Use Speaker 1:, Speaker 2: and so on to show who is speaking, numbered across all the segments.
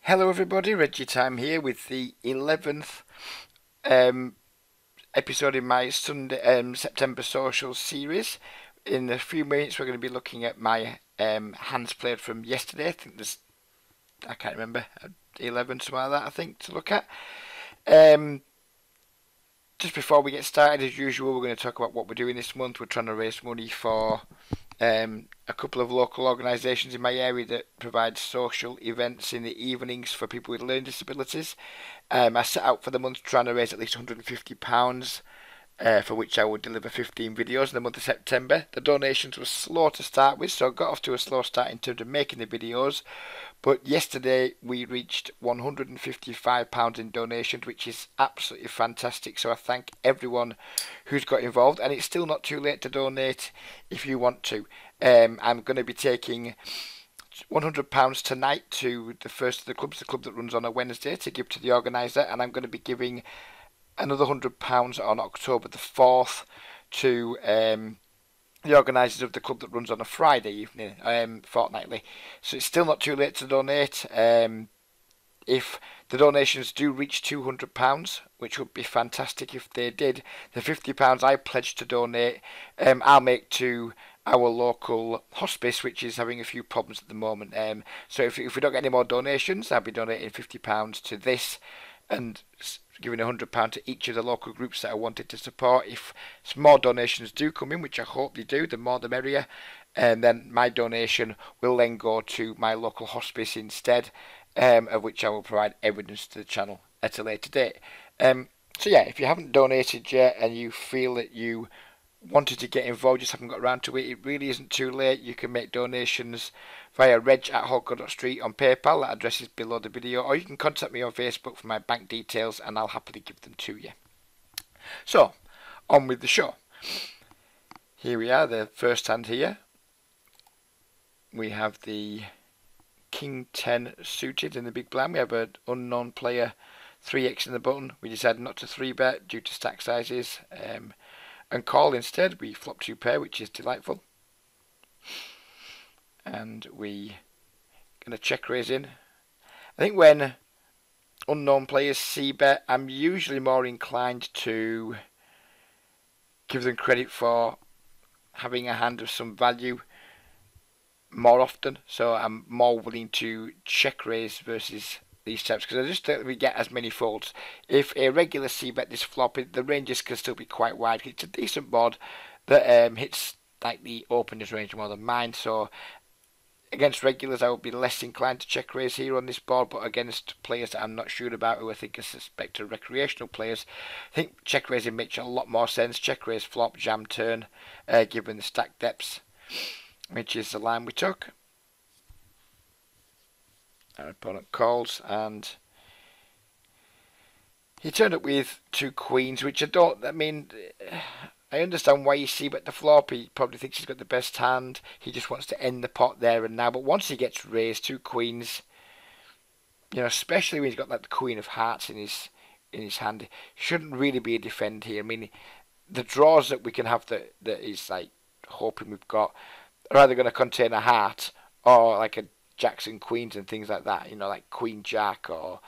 Speaker 1: Hello everybody, Reggie Time here with the 11th um, episode in my Sunday September social series. In a few minutes we're going to be looking at my hands played from yesterday. I can't remember, 11, something like that I think to look at. Um, just before we get started, as usual, we're going to talk about what we're doing this month. We're trying to raise money for a couple of local organisations in my area that provide social events in the evenings for people with learning disabilities. I set out for the month trying to raise at least £150, for which I would deliver 15 videos in the month of September. The donations were slow to start with, so I got off to a slow start in terms of making the videos. But yesterday we reached £155 in donations, which is absolutely fantastic. So I thank everyone who's got involved, and it's still not too late to donate if you want to. I'm going to be taking £100 tonight to the first of the clubs, the club that runs on a Wednesday, to give to the organiser, and I'm going to be giving another £100 on October the 4th to the organisers of the club that runs on a Friday evening, fortnightly. So it's still not too late to donate. If the donations do reach £200, which would be fantastic if they did, the £50 I pledged to donate, I'll make to our local hospice, which is having a few problems at the moment. So if we don't get any more donations, I'll be donating £50 to this and giving £100 to each of the local groups that I wanted to support. If some more donations do come in, which I hope they do, the more the merrier, and then my donation will then go to my local hospice instead, of which I will provide evidence to the channel at a later date. So yeah, if you haven't donated yet and you feel that you wanted to get involved, just haven't got around to it, it really isn't too late. You can make donations via reg@hallco.street on PayPal. That address is below the video, or you can contact me on Facebook for my bank details and I'll happily give them to you. So, on with the show. Here we are, the first hand here. We have the King 10 suited in the big blind. We have an unknown player 3x in the button. We decided not to 3-bet due to stack sizes. And call instead. We flop 2 pair, which is delightful. And we going to check raise in. I think when unknown players c-bet, I'm usually more inclined to give them credit for having a hand of some value more often. So I'm more willing to check raise versus these types, because I just don't think we get as many folds. If a regular c-bet this flop, the ranges can still be quite wide. It's a decent board that hits like the openers range more than mine, so against regulars I would be less inclined to check raise here on this board, but against players that I'm not sure about, who I think I suspect are recreational players, I think check raising makes a lot more sense. Check raise flop, jam turn, given the stack depths, which is the line we took. Our opponent calls, and he turned up with 2 queens, which I understand why you see bet the flop. He probably thinks he's got the best hand. He just wants to end the pot there and now. But once he gets raised, 2 queens, especially when he's got like the Queen of Hearts in his hand, shouldn't really be a defend here. I mean, the draws that we can have that is like hoping we've got are either going to contain a heart or like a jacks and queens and things like that. Like Queen Jack or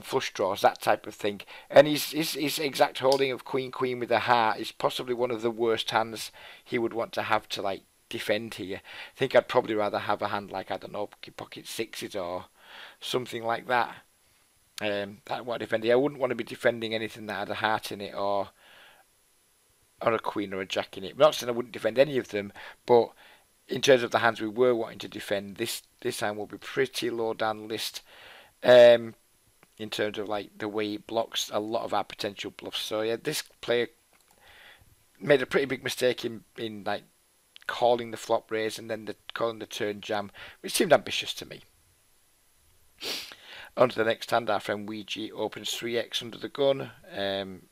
Speaker 1: flush draws, that type of thing. And his exact holding of Queen with a heart is possibly one of the worst hands he would want to have to like defend here. I think I'd probably rather have a hand like, I don't know, pocket sixes or something like that. That what defending. I wouldn't want to be defending anything that had a heart in it or a queen or a jack in it. I'm not saying I wouldn't defend any of them, but in terms of the hands we were wanting to defend, this hand will be pretty low down the list. In terms of like the way he blocks a lot of our potential bluffs. So yeah, this player made a pretty big mistake in like calling the flop raise and then calling the turn jam, which seemed ambitious to me. On to the next hand, our friend Ouija opens 3x under the gun.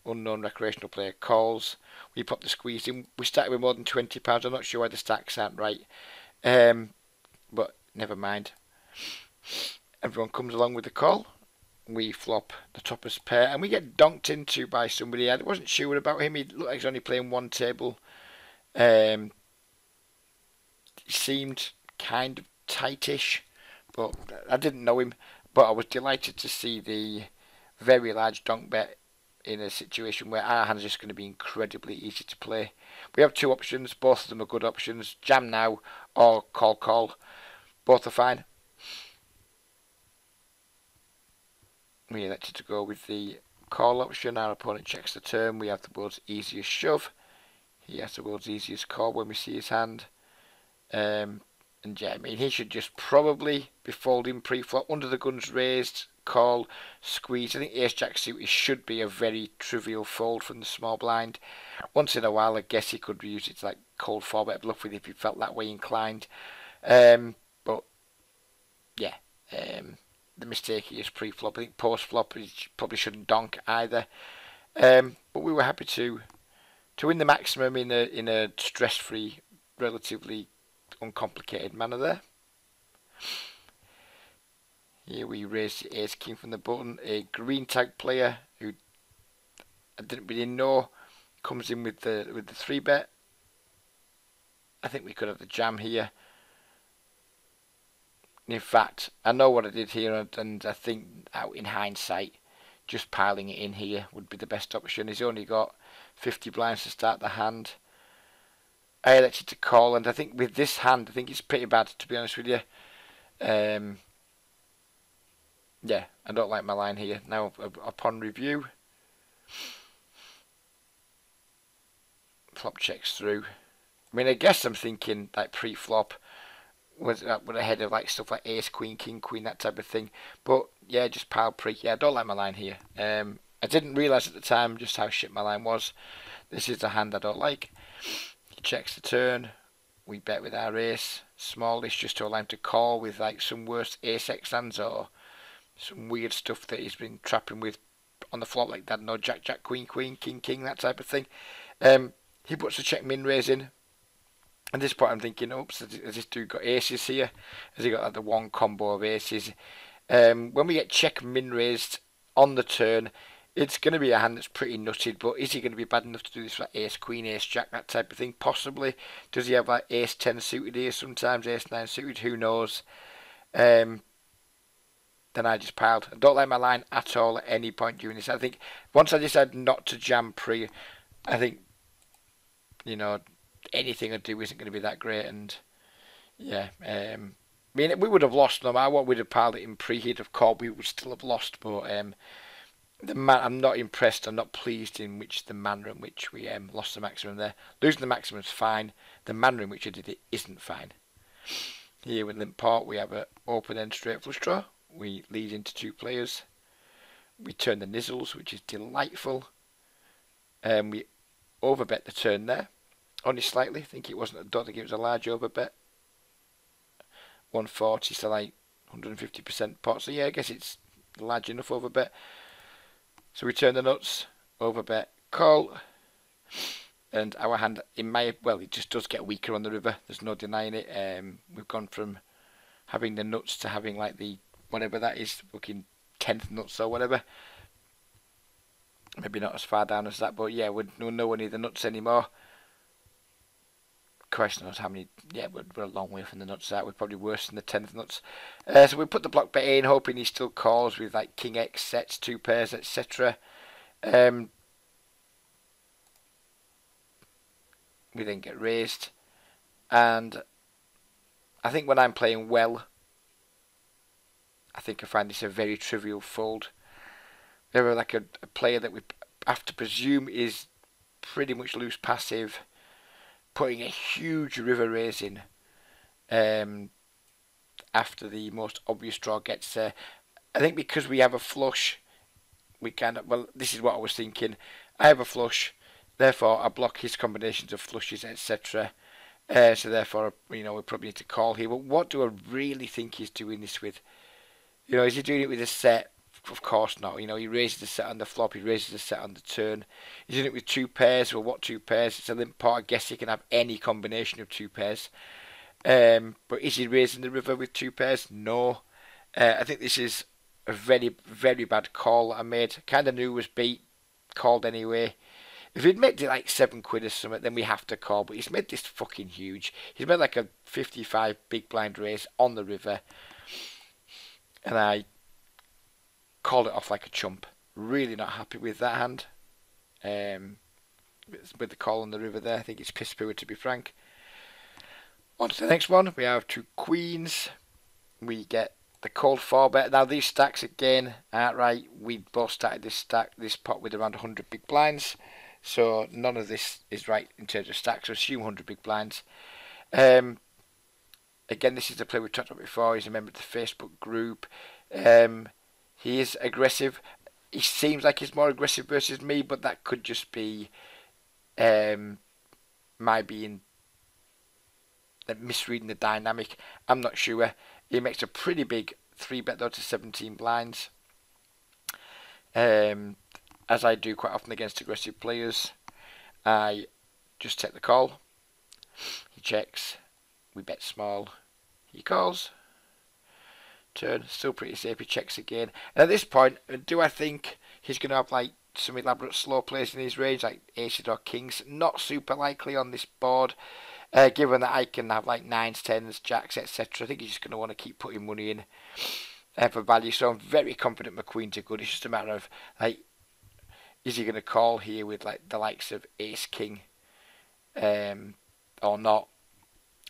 Speaker 1: Unknown recreational player calls. We pop the squeeze in. We started with more than £20. I'm not sure why the stacks aren't right. But never mind. Everyone comes along with the call. We flop the topper's pair and we get donked into by somebody. I wasn't sure about him. He looked like he's only playing one table. He seemed kind of tightish, but I didn't know him. But I was delighted to see the very large donk bet in a situation where our hand is just going to be incredibly easy to play. We have two options, both of them are good options, jam now or call. Both are fine. We elected to go with the call option. Our opponent checks the turn. We have the world's easiest shove. He has the world's easiest call when we see his hand. And yeah, I mean, he should just probably be folding pre-flop under the guns raised, call, squeeze. I think ace-jack suited should be a very trivial fold from the small blind. Once in a while, I guess he could use it to like cold 4-bet bluff with if he felt that way inclined. But yeah, the mistake he is pre-flop. I think post-flop he probably shouldn't donk either. But we were happy to win the maximum in a stress-free, relatively uncomplicated manner there. Here we raise the ace king from the button. A green tag player who I didn't really know comes in with the 3-bet. I think we could have the jam here. In fact, I know what I did here, and I think out in hindsight, just piling it in here would be the best option. He's only got 50 blinds to start the hand. I elected to call, and I think with this hand, I think it's pretty bad, to be honest with you. Yeah, I don't like my line here. Now, upon review, flop checks through. I mean, I guess I'm thinking like pre-flop was ahead of like stuff like ace, queen, king, queen, that type of thing. But yeah, just pile pre. Yeah, I don't like my line here. I didn't realise at the time just how shit my line was. This is the hand I don't like. He checks the turn. We bet with our ace. Smallish just to allow him to call with like some worse ace-x hands or some weird stuff that he's been trapping with on the flop, like that. No, jack, jack, queen, queen, king, king, that type of thing. He puts the check min raise in. At this point I'm thinking, oops, has this dude got aces here? Has he got like the one combo of aces? When we get check min raised on the turn, it's going to be a hand that's pretty nutted, but is he going to be bad enough to do this like ace, queen, ace, jack, that type of thing? Possibly. Does he have like ace 10 suited here sometimes, ace 9 suited? Who knows? Then I just piled. I don't like my line at all at any point during this. I think once I decided not to jam pre, I think, you know, anything I do isn't going to be that great. And yeah, I mean, we would have lost no matter what. We'd have piled it in pre. He'd have called. We would still have lost. But I'm not impressed. I'm not pleased in the manner in which we lost the maximum there. Losing the maximum is fine. The manner in which I did it isn't fine. Here with limp pot, we have an open end straight flush draw. We lead into two players. We turn the nizzles, which is delightful. We overbet the turn there. Only slightly. I don't think it was a large overbet. 140, so like 150% pot. So yeah, I guess it's large enough overbet. So we turn the nuts, overbet, call. And our hand, it just does get weaker on the river. There's no denying it. We've gone from having the nuts to having like the, whatever that is, fucking 10th nuts or whatever. Maybe not as far down as that, but yeah, we're nowhere near the nuts anymore. Christ knows how many. Yeah, we're a long way from the nuts. We're probably worse than the 10th nuts. So we put the block bet in, hoping he still calls with like king x sets, two pairs, etc. We then get raised, and I think when I'm playing well, I think I find this a very trivial fold. We have like a player that we have to presume is pretty much loose passive, putting a huge river raise in after the most obvious draw gets there. I think because we have a flush, we kind of, well, this is what I was thinking. I have a flush, therefore I block his combinations of flushes, etc. So therefore, we probably need to call here. But what do I really think he's doing this with? Is he doing it with a set? Of course not. He raises the set on the flop, he raises the set on the turn. He's doing it with two pairs. Well, what two pairs? It's a limp pot. I guess he can have any combination of two pairs. But is he raising the river with two pairs? No. I think this is a very, very bad call that I made. Kind of knew was beat. Called anyway. If he'd made it like £7 or something, then we have to call. But he's made this fucking huge. He's made like a 55 big blind raise on the river. And I called it off like a chump. Really not happy with that hand. With the call on the river there, I think it's piss poor, to be frank. On to the next one. We have 2 queens. We get the called 4-bet. Now these stacks again aren't right. We both started this pot with around 100 big blinds, so none of this is right in terms of stacks. So assume 100 big blinds. Again, this is the player we talked about before. He's a member of the Facebook group. He is aggressive. He seems like he's more aggressive versus me, but that could just be my being misreading the dynamic. I'm not sure. He makes a pretty big 3-bet though to 17 blinds. As I do quite often against aggressive players, I just take the call. He checks. We bet small. He calls. Turn. Still pretty safe. He checks again. And at this point, do I think he's going to have like some elaborate slow plays in his range, like aces or kings? Not super likely on this board. Given that I can have like 9s, 10s, jacks, etc. I think he's just going to want to keep putting money in for value. So I'm very confident my queens are good. It's just a matter of, like, is he going to call here with like the likes of ace, king, or not?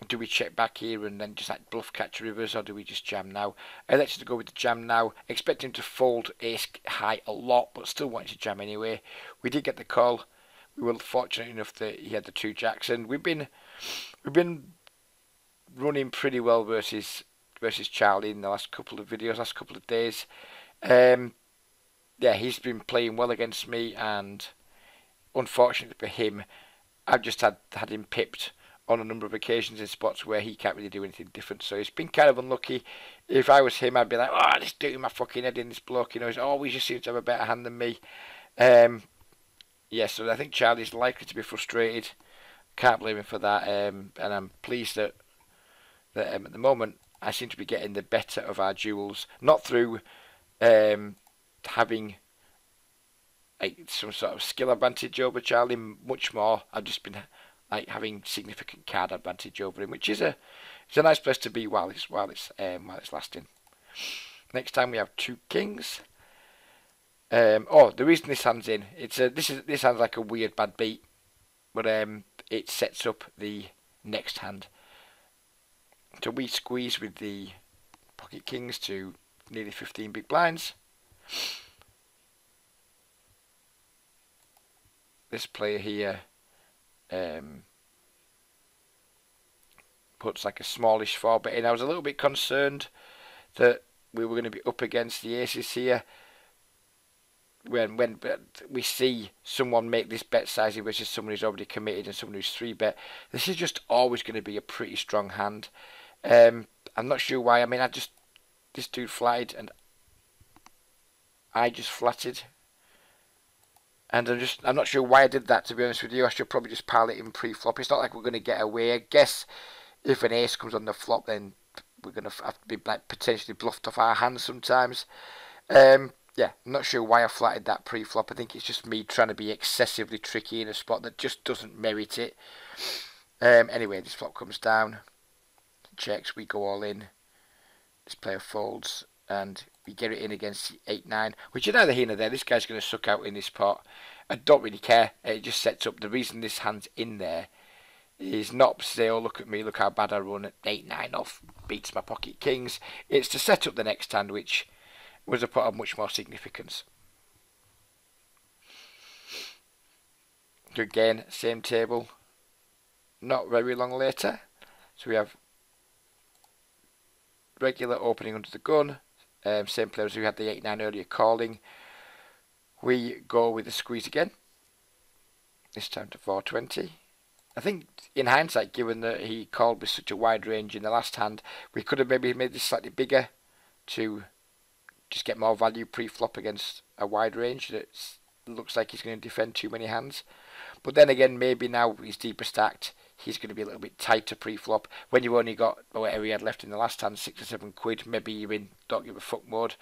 Speaker 1: Do we check back here and then just like bluff catch rivers, or do we just jam now? Let's just go with the jam now. Expect him to fold ace high a lot, but still want to jam anyway. We did get the call. We were fortunate enough that he had the 2 jacks, and we've been running pretty well versus Charlie in the last couple of videos, last couple of days. Yeah, he's been playing well against me, and unfortunately for him, I've just had him pipped on a number of occasions in spots where he can't really do anything different. So he's been kind of unlucky. If I was him, I'd be like, oh, this doing my fucking head in, this bloke. You know, he's always just seems to have a better hand than me. Yeah, so I think Charlie's likely to be frustrated. Can't blame him for that. And I'm pleased that at the moment I seem to be getting the better of our duels, not through having like some sort of skill advantage over Charlie. Much more, I've just been like having significant card advantage over him, which is a nice place to be while it's lasting. Next time we have 2 kings. The reason this hand's in, this hand's like a weird bad beat, but it sets up the next hand. So we squeeze with the pocket kings to nearly 15 big blinds. This player here puts like a smallish 4-bet in. I was a little bit concerned that we were going to be up against the aces here. When we see someone make this bet size versus someone who's already committed and someone who's 3-bet, this is just always going to be a pretty strong hand. I'm not sure why. I mean, this dude flatted and I just flatted, and I'm not sure why I did that, to be honest with you. I should probably just pile it in pre-flop. It's not like we're going to get away. I guess if an ace comes on the flop, then we're going to have to be like potentially bluffed off our hands sometimes. Yeah, I'm not sure why I flatted that pre-flop. I think it's just me trying to be excessively tricky in a spot that just doesn't merit it. Anyway, this flop comes down, checks, we go all in. This player folds, and we get it in against the 8-9, which is neither here nor there. This guy's going to suck out in this pot. I don't really care. It just sets up, the reason this hand's in there is not to say, oh, look at me, look how bad I run at 8-9 off, beats my pocket kings. It's to set up the next hand, which was a pot of much more significance. Again, same table, not very long later. So we have regular opening under the gun, same players who had the 8-9 earlier calling. We go with the squeeze again, this time to 420. I think in hindsight, given that he called with such a wide range in the last hand, we could have maybe made this slightly bigger to just get more value pre-flop against a wide range that looks like he's going to defend too many hands. But then again, maybe now he's deeper stacked, he's going to be a little bit tighter pre-flop. When you've only got whatever he had left in the last hand, 6 or 7 quid, maybe you're in don't give a fuck mode.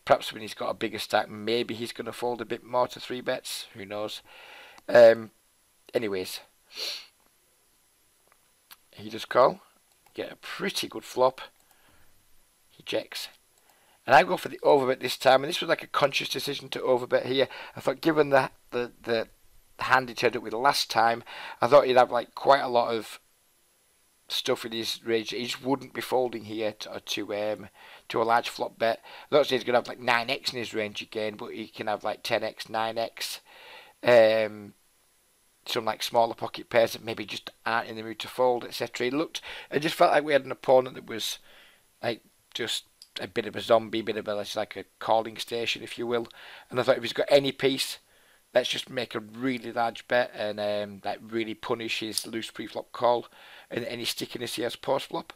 Speaker 1: Perhaps when he's got a bigger stack, maybe he's going to fold a bit more to 3 bets. Who knows? Anyways, he does call, get a pretty good flop. He checks, And I go for the overbet this time, and this was like a conscious decision to overbet here. I thought, given the hand he turned up with last time, I thought he'd have like quite a lot of stuff in his range. He just wouldn't be folding here to a large flop bet. I don't say he's gonna have like 9x in his range again, but he can have like 10x, 9x, some like smaller pocket pairs that maybe just aren't in the mood to fold, etc. It just felt like we had an opponent that was like just a bit of a zombie, bit of like a calling station, if you will. And I thought if he's got any piece, let's just make a really large bet and like really punish his loose pre-flop call and any stickiness he has post-flop.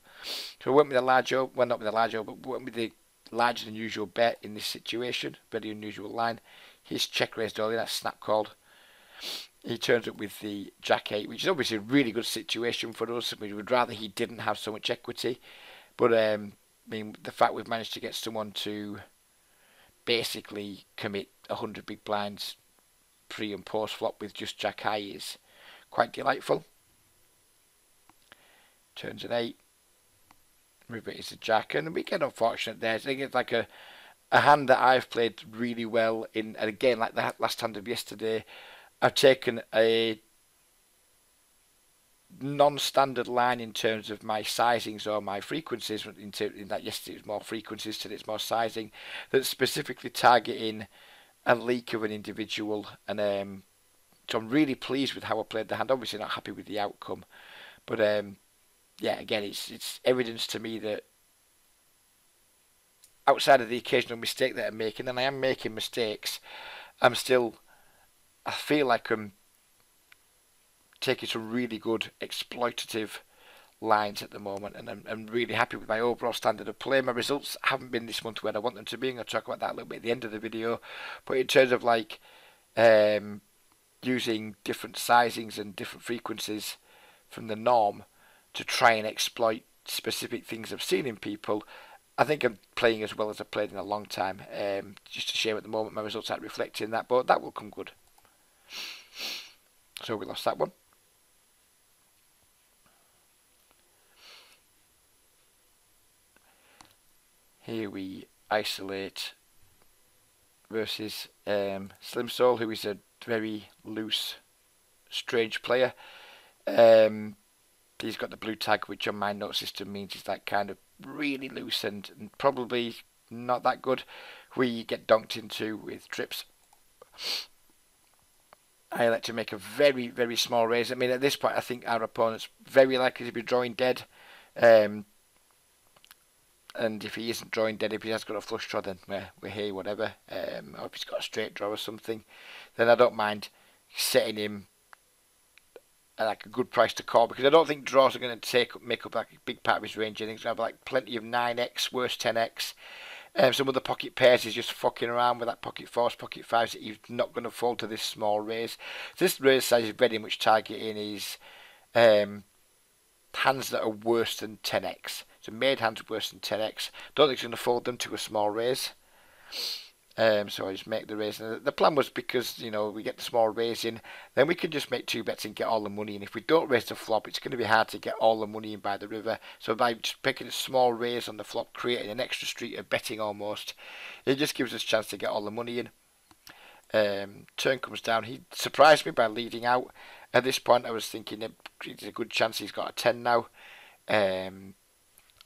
Speaker 1: So we went with a large over, well not with a large over, but we went with the larger than usual bet in this situation, very unusual line. He's check raised early, that's snap called. He turns up with the Jack 8, which is obviously a really good situation for us. We would rather he didn't have so much equity. But I mean, the fact we've managed to get someone to basically commit 100 big blinds pre and post flop with just Jack High is quite delightful. Turns an 8. River is a Jack, and we get unfortunate there. I think it's like a hand that I've played really well in, and again, like the last hand of yesterday, I've taken a non-standard line in terms of my sizings or my frequencies. In that yesterday it was more frequencies, today it's more sizing. That's specifically targeting a leak of an individual, and so I'm really pleased with how I played the hand. Obviously not happy with the outcome, but yeah, again, it's evidence to me that outside of the occasional mistake that I'm making, and I am making mistakes, I feel like I'm taking some really good exploitative lines at the moment, and I'm really happy with my overall standard of play. My results haven't been this month where I want them to be, and I'll talk about that a little bit at the end of the video. But in terms of like using different sizings and different frequencies from the norm to try and exploit specific things I've seen in people, I think I'm playing as well as I've played in a long time. Just a shame at the moment my results aren't reflecting that, but that will come good. So we lost that one. Here we isolate versus Slim Soul, who is a very loose, strange player. He's got the blue tag, which on my note system means he's like kind of really loose and probably not that good. We get donked into with trips. I elect to make a very, very small raise. I mean, at this point, I think our opponent's very likely to be drawing dead. And if he isn't drawing dead, if he has got a flush draw, then we're here, whatever. Or if he's got a straight draw or something, then I don't mind setting him at like a good price to call, because I don't think draws are going to make up like a big part of his range. I think he's going to have like plenty of 9x, worse 10x. Some of the pocket pairs is just fucking around with that pocket fours, pocket fives that he's not going to fold to this small raise. So this raise size is very much targeting his hands that are worse than 10x. So made hands worse than 10x. Don't think he's going to fold them to a small raise. So I just make the raise. And the plan was, because we get the small raise in, then we can just make 2 bets and get all the money in. If we don't raise the flop, it's going to be hard to get all the money in by the river. So by just picking a small raise on the flop, creating an extra street of betting almost, it just gives us a chance to get all the money in. Turn comes down. He surprised me by leading out. At this point, I was thinking there's a good chance he's got a 10 now,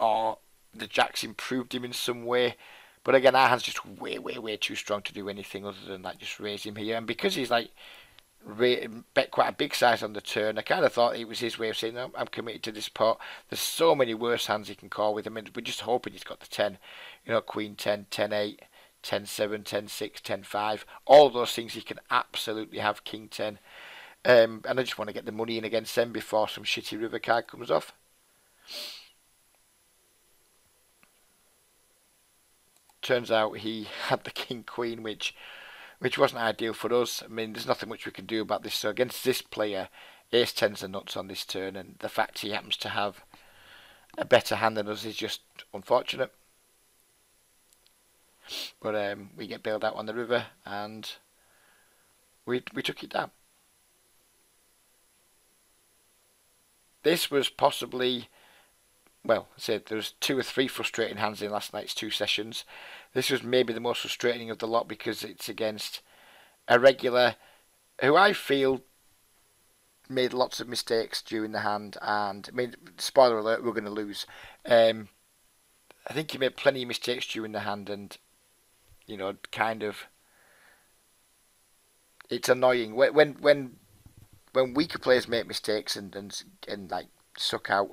Speaker 1: or the jacks improved him in some way. But again, our hand's just way, way, way too strong to do anything other than like just raise him here. And because he's like bet quite a big size on the turn, I kind of thought it was his way of saying, no, I'm committed to this pot. There's so many worse hands he can call with him, and we're just hoping he's got the 10. Queen 10, 10 8, 10 7, 10 6, 10 5. All those things he can absolutely have. King 10. And I just want to get the money in against them before some shitty river card comes off. Turns out he had the king queen, which wasn't ideal for us. I mean, there's nothing much we can do about this. So against this player, ace 10's are nuts on this turn, and the fact he happens to have a better hand than us is just unfortunate. But we get bailed out on the river, and we took it down. This was possibly well, I said there was 2 or 3 frustrating hands in last night's 2 sessions. This was maybe the most frustrating of the lot because it's against a regular who I feel made lots of mistakes during the hand, and I mean, spoiler alert, we're going to lose. I think he made plenty of mistakes during the hand, and kind of, it's annoying when weaker players make mistakes and like suck out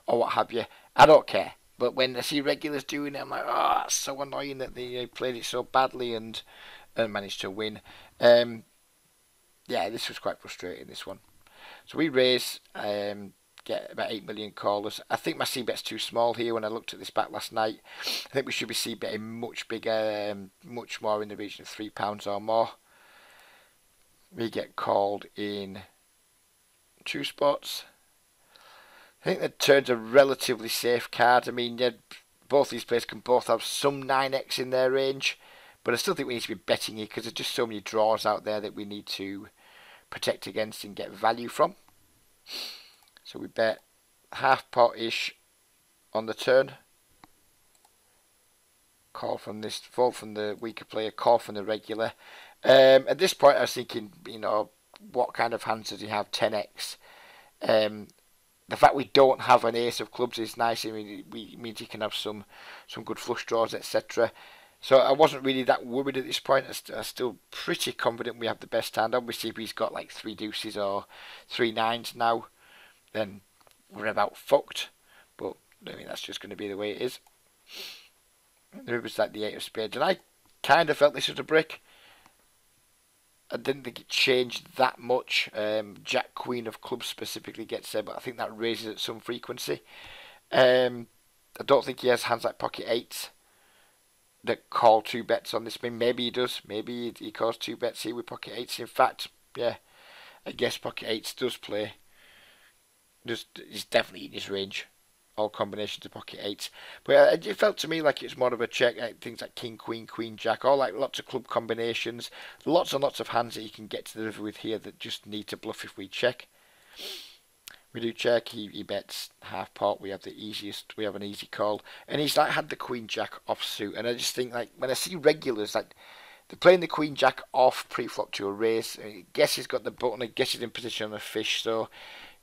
Speaker 1: or what have you. I don't care, but when I see regulars doing it, I'm like, oh, that's so annoying that they played it so badly and managed to win. Yeah, this was quite frustrating, this one. So we raise, get about 8 million callers. I think my c bet's too small here when I looked at this back last night. I think we should be c betting much bigger, much more in the region of £3 or more. We get called in 2 spots. I think the turn's a relatively safe card. I mean, yeah, both these players can both have some 9x in their range, but I still think we need to be betting here because there's just so many draws out there that we need to protect against and get value from. So we bet half pot-ish on the turn. Call from this, fold from the weaker player, call from the regular. At this point I was thinking, what kind of hands does he have? 10x. The fact we don't have an ace of clubs is nice. I mean, it means he can have some good flush draws, etc. So I wasn't really that worried at this point. I'm still pretty confident we have the best hand. Obviously, if he's got like 3 deuces or 3 nines now, then we're about fucked. But I mean, that's just going to be the way it is. The river's like the 8 of spades, and I kind of felt this was a brick. I didn't think it changed that much. Jack Queen of clubs specifically gets there, but I think that raises at some frequency. I don't think he has hands like pocket 8s that call 2 bets on this. I mean, maybe he does. Maybe he calls 2 bets here with pocket 8s. In fact, yeah, I guess pocket 8s does play. He's definitely in his range. All combinations of pocket 8s. But it felt to me like it's more of a check. Like things like king, queen, queen, jack. All like lots of club combinations. Lots and lots of hands that you can get to the river with here that just need to bluff if we check. We do check. He bets half pot. We have an easy call, and he's like had the queen jack off suit. And I just think like when I see regulars like they're playing the queen jack off pre-flop to a raise. I guess he's got the button. I guess he's in position on a fish. So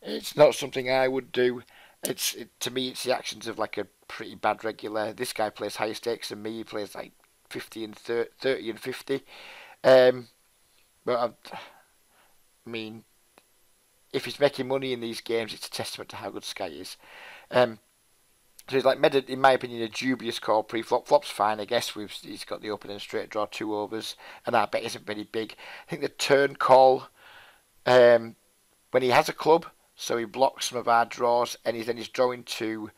Speaker 1: it's not something I would do. To me, it's the actions of like a pretty bad regular. This guy plays higher stakes than me. He plays like 50 and 30 and 50. But I mean, if he's making money in these games, it's a testament to how good Sky is. So he's like made, in my opinion, a dubious call pre-flop. Flop's fine, I guess. He's got the open and straight draw 2 overs, and our bet isn't very big. I think the turn call, when he has a club, so he blocks some of our draws, and he's drawing to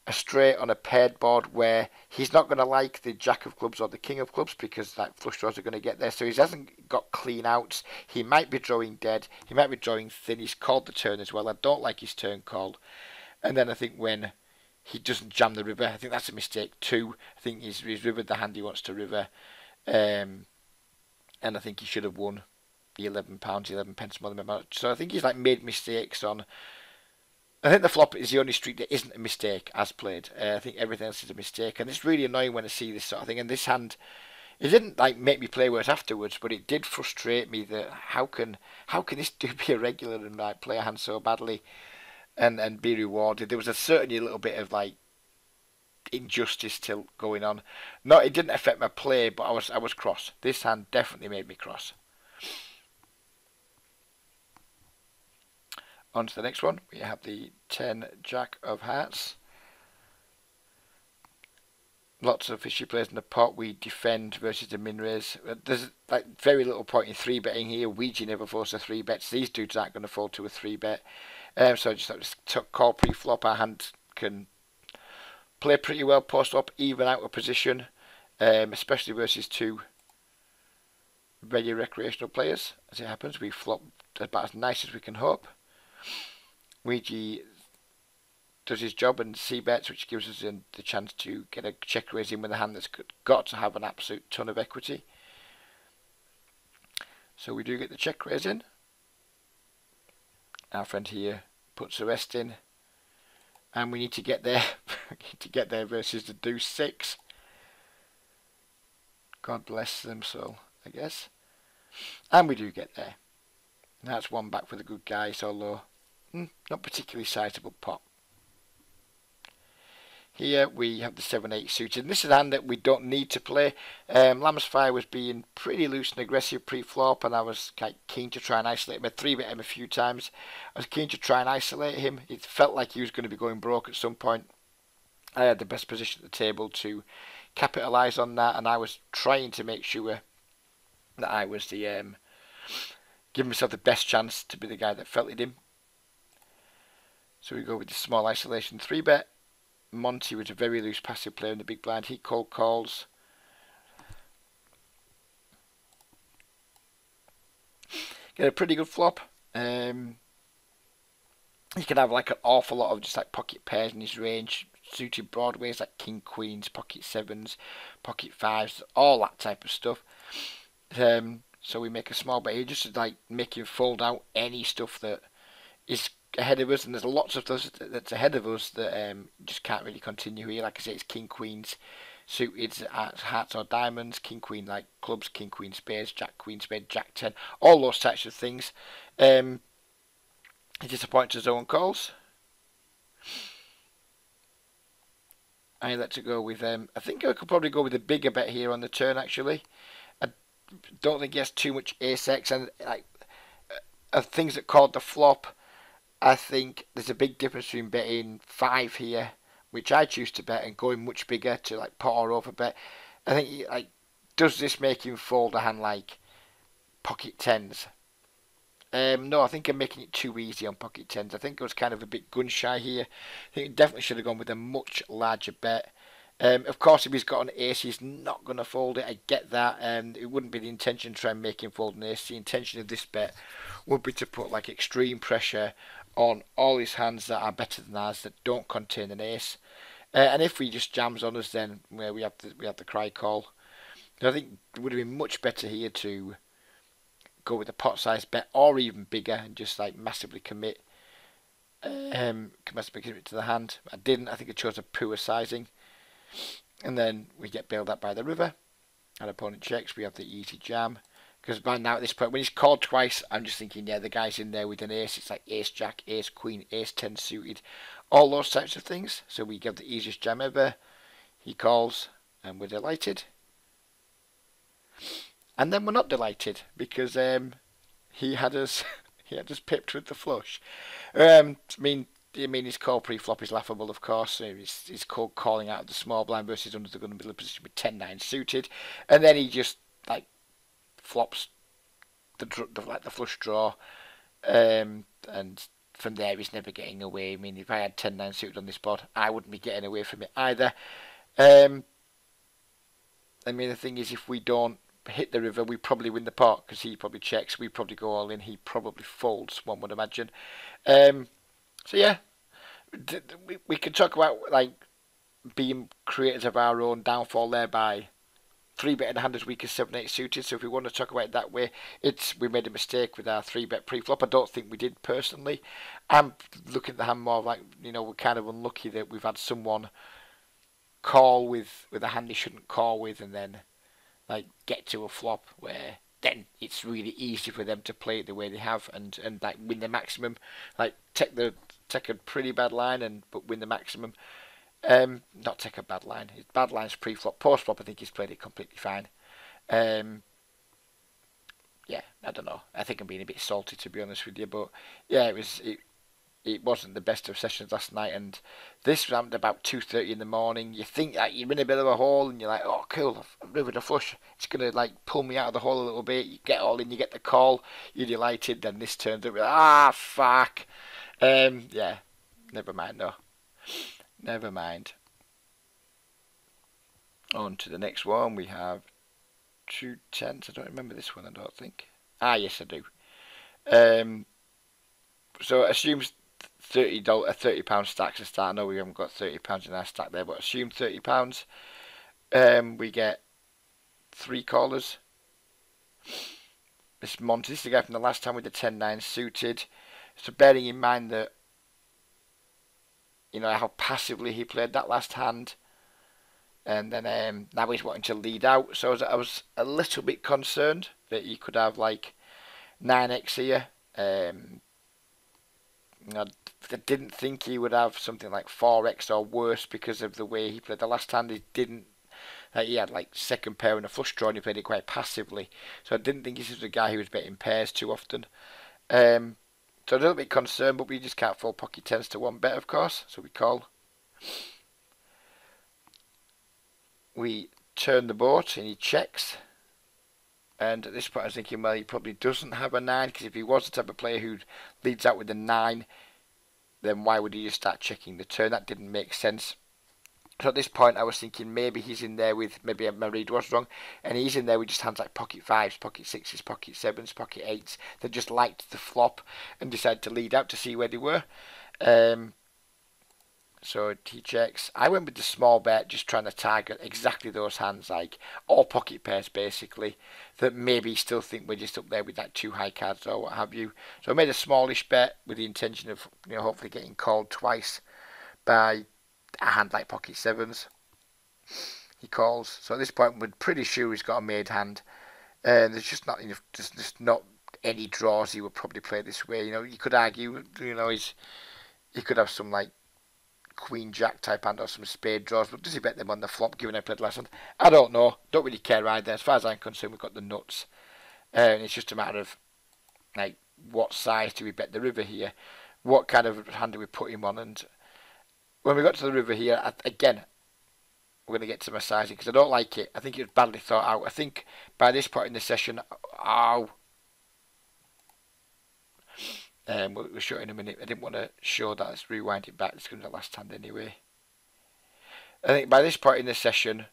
Speaker 1: a straight on a paired board where he's not going to like the jack of clubs or the king of clubs because like flush draws are going to get there. So he hasn't got clean outs. He might be drawing dead. He might be drawing thin. He's called the turn as well. I don't like his turn call. And then I think when he doesn't jam the river, I think that's a mistake too. I think he's rivered the hand he wants to river. And I think he should have won the £11, 11 pence more than much. So I think he's like made mistakes on. I think the flop is the only streak that isn't a mistake as played. I think everything else is a mistake, and it's really annoying when I see this sort of thing. And this hand, it didn't like make me play worse afterwards, but it did frustrate me that how can this dude be a regular and like play a hand so badly and be rewarded? There was certainly a little bit of like injustice still going on. No, it didn't affect my play, but I was cross. This hand definitely made me cross. On to the next one. We have the 10 Jack of Hearts. Lots of fishy players in the pot. We defend versus the min raise. There's like very little point in 3-betting here. Ouija never forced a 3-bet. These dudes aren't going to fall to a 3-bet. So I just call pre-flop. Our hand can play pretty well post-flop, even out of position, especially versus 2 regular recreational players. As it happens, we flop about as nice as we can hope. Ouija does his job and c-bets, which gives us the chance to get a check raise in with a hand that's got to have an absolute ton of equity. So we do get the check raise in. Our friend here puts a rest in, And we need to get there. To get there versus the deuce 6. God bless them soul, I guess. And we do get there. And that's one back for the good guys, although not particularly sizable pot. Here we have the 7-8 suited. And this is a hand that we don't need to play. Lamb's Fire was being pretty loose and aggressive pre-flop, and I was quite keen to try and isolate him. I 3-bet him a few times. I was keen to try and isolate him. It felt like he was going to be going broke at some point. I had the best position at the table to capitalise on that, and I was trying to make sure that I was giving myself the best chance to be the guy that felted him. So we go with the small isolation 3-bet. Monty was a very loose passive player in the big blind. He cold calls. Get a pretty good flop. He can have like an awful lot of just like pocket pairs in his range. Suited broadways like king queens, pocket sevens, pocket fives, all that type of stuff. So we make a small bet here just to like make him fold out any stuff that is ahead of us, and there's lots of those that's ahead of us that just can't really continue here. Like I say, it's king queens suited, hearts or diamonds, king queen like clubs, king queen spades, jack queen spade, jack 10, all those types of things. He disappoints his own calls. I like to go with I think I could probably go with a bigger bet here on the turn. Actually, I don't think he has too much ace-x, and like things that called the flop. I think there's a big difference between betting 5 here, which I choose to bet, and going much bigger to like pot or over bet. I think like, does this make him fold a hand like pocket 10s? No, I think I'm making it too easy on pocket 10s. I think I was kind of a bit gun shy here. I think I definitely should have gone with a much larger bet. Of course, if he's got an ace, he's not going to fold it. I get that. It wouldn't be the intention to try and make him fold an ace. The intention of this bet would be to put like extreme pressure on all his hands that are better than ours, that don't contain an ace. And if he just jams on us, then we have the cry call. And I think it would have been much better here to go with a pot size bet, or even bigger, and just like massively commit to the hand. I didn't. I think I chose a poor sizing. And then we get bailed out by the river. Our opponent checks. We have the easy jam. Because by now at this point, when he's called twice, I'm just thinking, yeah, the guy's in there with an ace. It's like ace jack, ace queen, ace 10 suited. All those types of things. So we give the easiest jam ever. He calls, and we're delighted. And then we're not delighted, because he had us pipped with the flush. I mean his call pre-flop is laughable, of course. His call calling out of the small blind versus under the gun middle position with 10-9 suited, and then he just like flops the flush draw, and from there he's never getting away. I mean, if I had 10-9 suited on this board, I wouldn't be getting away from it either. I mean, the thing is, if we don't hit the river, we probably win the pot, because he probably checks, we probably go all in, he probably folds, one would imagine. So yeah, we can talk about like being creators of our own downfall there by 3-betting a hand as weak as 7-8 suited. So if we want to talk about it that way, we made a mistake with our 3-bet pre-flop. I don't think we did personally. I'm looking at the hand more like, we're kind of unlucky that we've had someone call with a hand he shouldn't call with, and then like get to a flop where then it's really easy for them to play it the way they have, and like win the maximum, like take a pretty bad line but win the maximum. Not take a bad line. His bad line's pre-flop. Post-flop, I think he's played it completely fine. Yeah, I don't know. I think I'm being a bit salty, to be honest with you, but yeah, it wasn't the best of sessions last night, and this happened about 2:30 in the morning. You think that you're in a bit of a hole, and you're like, oh cool, I'm moving a flush, it's gonna like pull me out of the hole a little bit. You get all in, you get the call, you're delighted. Then this turns up, fuck. Yeah, never mind though. Never mind. On to the next one. We have 2 10s. I don't remember this one, I don't think. Yes I do. So assume £30 stack to start. I know we haven't got £30 in our stack there, but assume £30. We get 3 callers. This is the guy from the last time with the 10-9 suited. So bearing in mind that how passively he played that last hand. And then now he's wanting to lead out. So I was a little bit concerned that he could have like 9x here. I didn't think he would have something like 4x or worse because of the way he played the last hand. He didn't. He had like second pair and a flush draw and he played it quite passively. So I didn't think this was a guy who was betting pairs too often. So a little bit concerned, but we just can't fold pocket tens to one bet, of course. So we call. We turn the board and he checks. And at this point I was thinking, well, he probably doesn't have a 9, because if he was the type of player who leads out with a 9, then why would he just start checking the turn? That didn't make sense. So at this point I was thinking maybe he's in there with, maybe my read was wrong, and he's in there with just hands like pocket 5s, pocket 6s, pocket 7s, pocket 8s that just liked the flop and decided to lead out to see where they were. So he checks. I went with the small bet, just trying to target exactly those hands, like all pocket pairs basically, that maybe still think we're just up there with that 2 high cards or what have you. So I made a smallish bet with the intention of hopefully getting called twice by a hand like pocket 7s. He calls. So at this point we're pretty sure he's got a made hand. There's just not enough, just not any draws he would probably play this way. You could argue, he could have some like Queen Jack type hand or some spade draws, but does he bet them on the flop given I played last hand? I don't know. Don't really care either. As far as I'm concerned, we've got the nuts. And it's just a matter of like what size do we bet the river here? What kind of hand do we put him on? And when we got to the river here, again, we're going to get to my sizing because I don't like it. I think it was badly thought out. I think by this point in the session, we'll show it in a minute. I didn't want to show that. Let's rewind it back. It's going to be the last hand anyway. I think by this point in the session,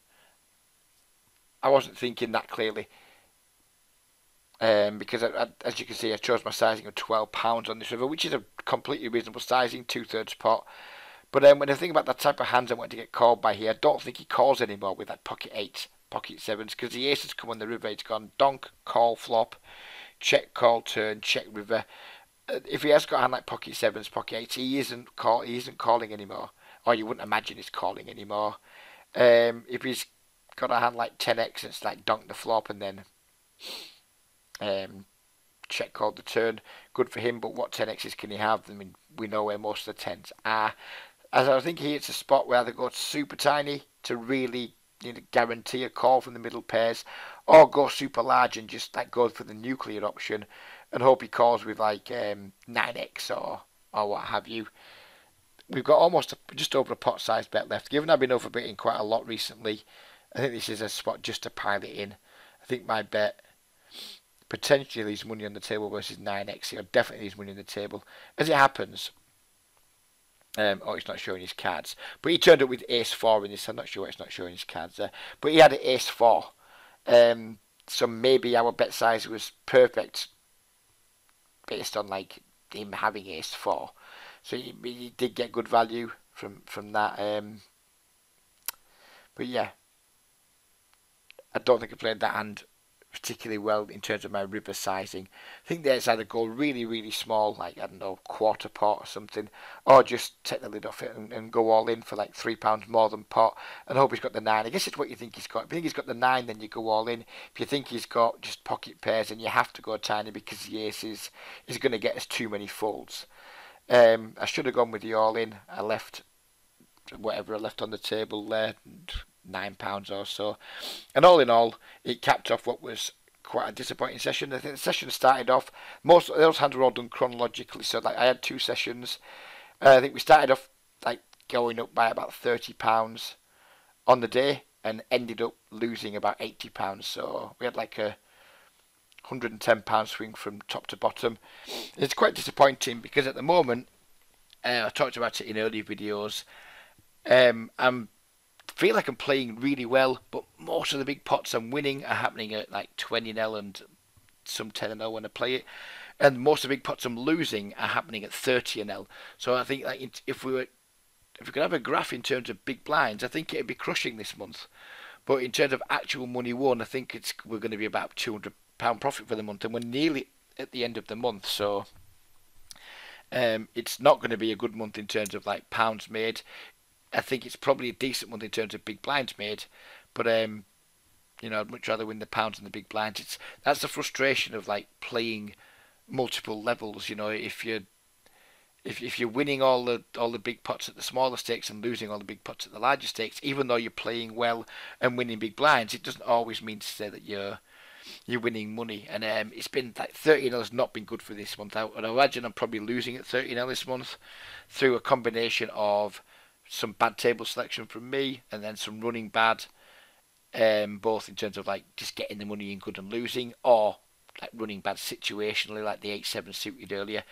Speaker 1: I wasn't thinking that clearly. Because as you can see, I chose my sizing of £12 on this river, which is a completely reasonable sizing, 2/3 pot. But when I think about the type of hands I want to get called by here, I don't think he calls anymore with that pocket 8s, pocket 7s, because the ace has come on the river. It's gone donk, call, flop, check, call, turn, check, river. If he has got a hand like pocket 7s, pocket 8s, he isn't calling anymore. Or you wouldn't imagine he's calling anymore. If he's got a hand like 10x, it's like donk the flop and then check, call the turn. Good for him, but what 10x's can he have? I mean, we know where most of the 10s are. As I think it's a spot where they go super tiny to really guarantee a call from the middle pairs, or go super large and just like go for the nuclear option and hope he calls with like 9x or what have you. We've got almost just over a pot size bet left. Given I've been overbetting quite a lot recently, I think this is a spot just to pile it in. I think my bet potentially leaves money on the table versus 9x. Or definitely leaves money on the table. As it happens, it's not showing his cards. But he turned up with ace 4 in this. I'm not sure why it's not showing his cards there. But he had an ace 4. So maybe our bet size was perfect based on like him having ace 4. So he did get good value from that. But yeah, I don't think I played that hand particularly well in terms of my river sizing. I think there's either go really, really small, like, I don't know, quarter pot or something, or just take the lid off it and go all in for like £3 more than pot and hope he's got the 9. I guess it's what you think he's got. If you think he's got the 9, then you go all in. If you think he's got just pocket pairs, then you have to go tiny because the ace is going to get us too many folds. I should have gone with the all in. I left whatever I left on the table there, £9 or so. And all in all, it capped off what was quite a disappointing session. I think the session started off, most of those hands were all done chronologically, so like I had 2 sessions. I think we started off like going up by about £30 on the day and ended up losing about £80. So we had like a £110 swing from top to bottom. It's quite disappointing because at the moment, I talked about it in earlier videos, I feel like I'm playing really well, but most of the big pots I'm winning are happening at like 20-0 and some 10-0 when I play it, and most of the big pots I'm losing are happening at 30-0. So I think like if we could have a graph in terms of big blinds, I think it'd be crushing this month. But in terms of actual money won, I think we're going to be about £200 profit for the month, and we're nearly at the end of the month. So It's not going to be a good month in terms of like pounds made. I think it's probably a decent month in terms of big blinds made, but I'd much rather win the pounds than the big blinds. That's the frustration of like playing multiple levels. If you're winning all the big pots at the smaller stakes and losing all the big pots at the larger stakes, even though you're playing well and winning big blinds, it doesn't always mean to say that you're winning money. And it's been like 30-0 has not been good for this month. I would imagine I'm probably losing at 30-0 this month through a combination of some bad table selection from me and then some running bad, both in terms of like just getting the money in good and losing, or like running bad situationally, like the 8-7 suited earlier.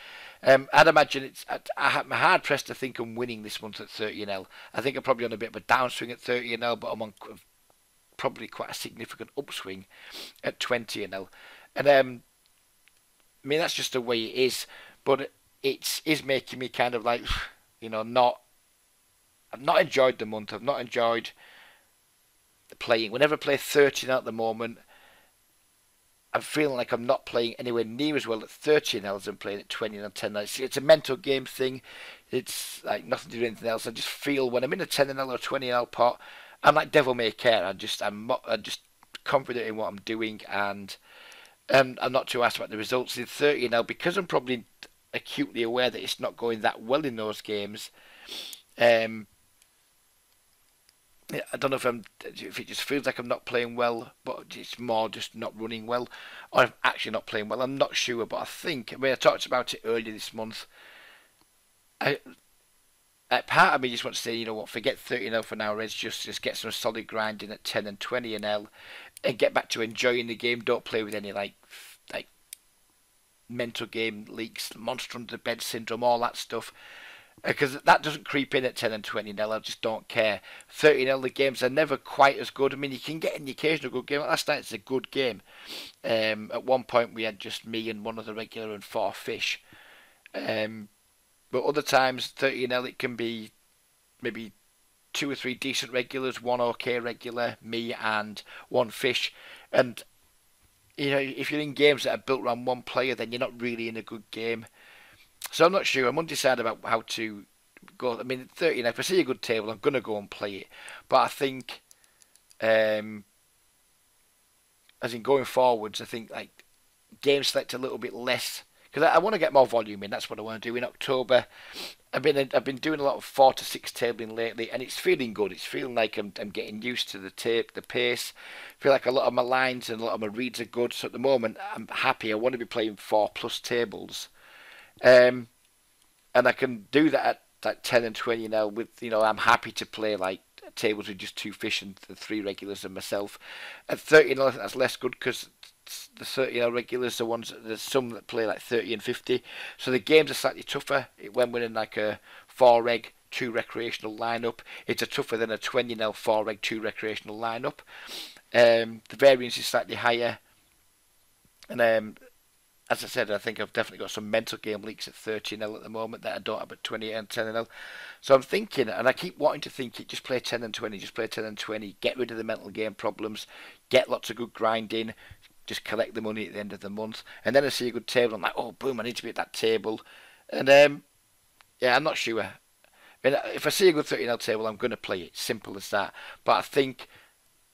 Speaker 1: I'd imagine I'm hard pressed to think I'm winning this month at 30-0. I think I'm probably on a bit of a downswing at 30-0, but I'm on probably quite a significant upswing at 20-0. And I mean, that's just the way it is, but it is making me kind of like, not. I've not enjoyed the month. I've not enjoyed playing. Whenever I play 30-0 at the moment, I'm feeling like I'm not playing anywhere near as well at 30-0 as I'm playing at 20-0 and 10-0. It's a mental game thing. It's like nothing to do with anything else. I just feel when I'm in a 10-0 or 20-0 pot, I'm like devil may care. I'm just confident in what I'm doing, and I'm not too asked about the results in 30-0 because I'm probably acutely aware that it's not going that well in those games. I don't know if it just feels like I'm not playing well, but it's more just not running well, or I'm actually not playing well. I'm not sure, but I talked about it earlier this month. Part of me just wants to say, you know what, forget 30-0 for now, Reds. Just get some solid grinding at 10 and 20-0 and get back to enjoying the game. Don't play with any like mental game leaks, monster under the bed syndrome, all that stuff. Because that doesn't creep in at 10 and 20-0. I just don't care. 30-0, the games are never quite as good. I mean, you can get an occasional good game. Last night it's a good game. At one point we had just me and one other regular and 4 fish. But other times, 30-0, it can be maybe 2 or 3 decent regulars, 1 okay regular, me and 1 fish. And, if you're in games that are built around one player, then you're not really in a good game. So I'm not sure. I'm undecided about how to go. I mean, 30. If I see a good table, I'm gonna go and play it. But I think, as in going forwards, I think like game select a little bit less because I want to get more volume in. That's what I want to do in October. I've been doing a lot of 4 to 6 tabling lately, and it's feeling good. It's feeling like I'm getting used to the pace. I feel like a lot of my lines and a lot of my reads are good. So at the moment, I'm happy. I want to be playing 4+ tables. And I can do that at 10 and 20 now with, I'm happy to play like tables with just 2 fish and the 3 regulars and myself. At 30, that's less good because the 30 regulars are ones, there's some that play like 30 and 50. So the games are slightly tougher. When we're in like a 4 reg, 2 recreational lineup, it's a tougher than a 20 4 reg, 2 recreational lineup. The variance is slightly higher. And as I said, I think I've definitely got some mental game leaks at 30-0 at the moment that I don't have at 20 and 10-0. So I'm thinking, and I keep wanting to think it, just play 10 and 20, just play 10 and 20, get rid of the mental game problems, get lots of good grinding, just collect the money at the end of the month. And then I see a good table, I'm like, oh, boom, I need to be at that table. And I'm not sure. I mean, if I see a good 30-0 table, I'm going to play it. Simple as that. But I think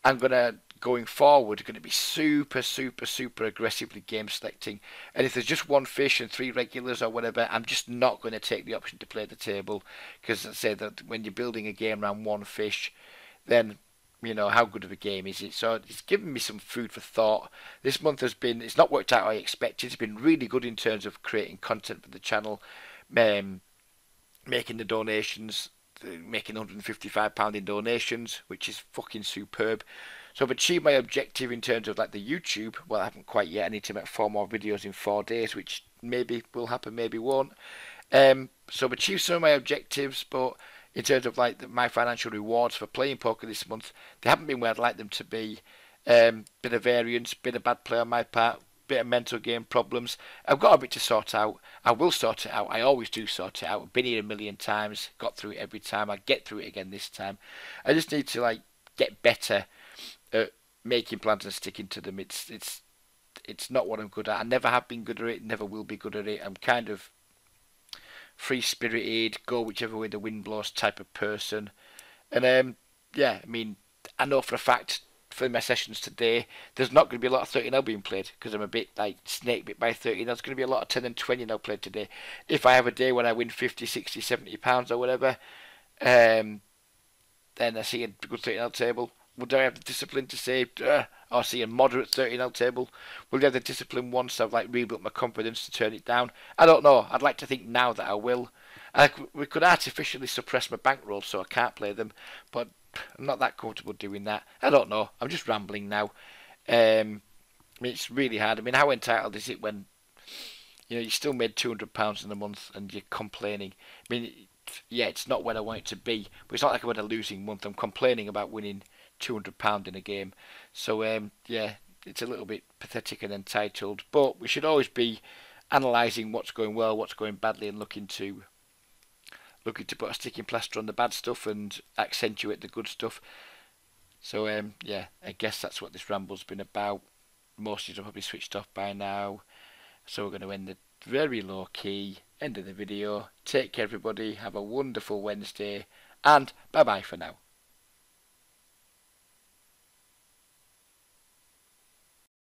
Speaker 1: I'm going to, going forward, going to be super, super, super aggressively game selecting. And if there's just 1 fish and 3 regulars or whatever, I'm just not going to take the option to play the table. Because I say that when you're building a game around 1 fish, then, how good of a game is it? So it's given me some food for thought. This month it's not worked out how I expected. It's been really good in terms of creating content for the channel, making the donations, making £155 in donations, which is fucking superb. So I've achieved my objective in terms of like the YouTube. Well, I haven't quite yet. I need to make 4 more videos in 4 days, which maybe will happen, maybe won't. So I've achieved some of my objectives, but in terms of like my financial rewards for playing poker this month, they haven't been where I'd like them to be. Bit of variance, bit of bad play on my part, bit of mental game problems. I've got a bit to sort out. I will sort it out. I always do sort it out. I've been here a million times, got through it every time. I get through it again this time. I just need to like get better at making plans and sticking to them. It's not what I'm good at. I never have been good at it, never will be good at it. I'm kind of free spirited, go whichever way the wind blows type of person. And yeah, I mean, I know for a fact for my sessions today, there's not going to be a lot of 13L being played because I'm a bit like snake bit by 13L. There's going to be a lot of 10 and 20L played today. If I have a day when I win 50, 60, 70 pounds or whatever, then I see a good 13L table. Would I have the discipline to say, or see a moderate 13L table? Will I have the discipline once I've like rebuilt my confidence to turn it down? I don't know. I'd like to think now that I will. We could artificially suppress my bankroll so I can't play them, but I'm not that comfortable doing that. I don't know. I'm just rambling now. I mean, it's really hard. I mean, how entitled is it when you still made £200 in a month and you're complaining? I mean, yeah, it's not where I want it to be, but it's not like I'm in a losing month. I'm complaining about winning £200 in a game. So yeah, it's a little bit pathetic and entitled. But we should always be analysing what's going well, what's going badly, and looking to put a sticking plaster on the bad stuff and accentuate the good stuff. So yeah, I guess that's what this ramble's been about. Most of you are probably switched off by now. So we're going to end the very low key end of the video. Take care everybody, have a wonderful Wednesday, and bye bye for now.